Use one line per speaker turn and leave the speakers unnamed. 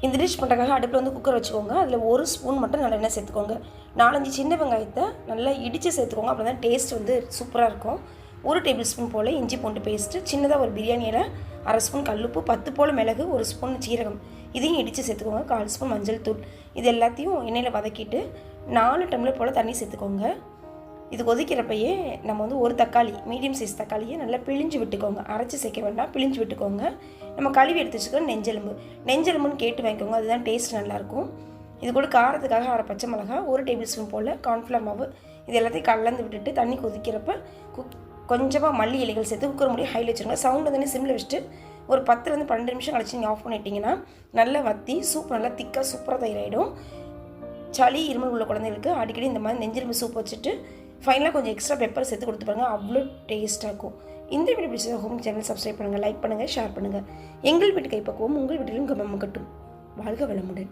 இந்த டிஷ் பண்ணுறதுக்காக அடுப்பில் வந்து குக்கர் வச்சுக்கோங்க. அதில் 1 ஸ்பூன் மட்டும் நல்லெண்ணெய் சேர்த்துக்கோங்க. 4-5 சின்ன வெங்காயத்தை நல்லா இடித்து சேர்த்துக்கோங்க. அப்போ தான் டேஸ்ட் வந்து சூப்பராக இருக்கும். 1 டேபிள் ஸ்பூன் போல் இஞ்சி பூண்டு பேஸ்ட்டு, சின்னதாக ஒரு பிரியாணி இலை, 1/2 ஸ்பூன் கல்லுப்பு, 10 போல் மிளகு, 1 ஸ்பூன் சீரகம் இதையும் இடித்து சேர்த்துக்கோங்க. 1/4 ஸ்பூன் மஞ்சள் தூள். இது எல்லாத்தையும் எண்ணெயில் வதக்கிட்டு 4 டம்ளர் போல் தண்ணி சேர்த்துக்கோங்க. இது கொதிக்கிறப்பயே நம்ம வந்து ஒரு தக்காளி, மீடியம் சைஸ் தக்காளியை நல்லா பிழிஞ்சு விட்டுக்கோங்க. அரைச்சி சேர்க்க வேண்டாம், பிழிஞ்சு விட்டுக்கோங்க. நம்ம கழுவி எடுத்து வச்சுக்கோங்க. நெஞ்செலும்புன்னு கேட்டு வாங்கிக்கோங்க, அதுதான் டேஸ்ட் நல்லாயிருக்கும். இது கூட காரத்துக்காக 1/2 பச்சை மிளகாய், 1 டேபிள் ஸ்பூன் போல் கார்ன்ஃப்ளவர் மாவு, இது எல்லாத்தையும் கலந்து விட்டுட்டு தண்ணி கொதிக்கிறப்ப கொஞ்சமாக மல்லி இலைகள் சேர்த்து குக்கர் மூடி ஹையில் வச்சுருங்க. சவுண்ட் வந்து சிம்மில் வச்சுட்டு ஒரு 10 12 நிமிஷம் கழிச்சு நீங்கள் ஆஃப் பண்ணிட்டீங்கன்னா நல்லா வற்றி சூப் நல்லா திக்காக சூப்பராக தயாராகிடும். சளி இருமல் உள்ள குழந்தைகளுக்கு அடிக்கடி இந்த மாதிரி நெஞ்செலும்பு சூப் வச்சுட்டு ஃபைனலாக கொஞ்சம் எக்ஸ்ட்ரா பெப்பர் சேர்த்து கொடுத்து பாருங்க, அவ்வளோ டேஸ்ட்டாக இருக்கும். இந்த வீடியோ பிடிச்ச ஹோம் சேனல் சப்ஸ்கிரைப் பண்ணுங்கள், லைக் பண்ணுங்கள், ஷேர் பண்ணுங்கள். எங்கள் வீட்டு கைப்பக்குவம் உங்கள் வீட்டிலும் கம்மம் கட்டும். வாழ்க வளமுடன்.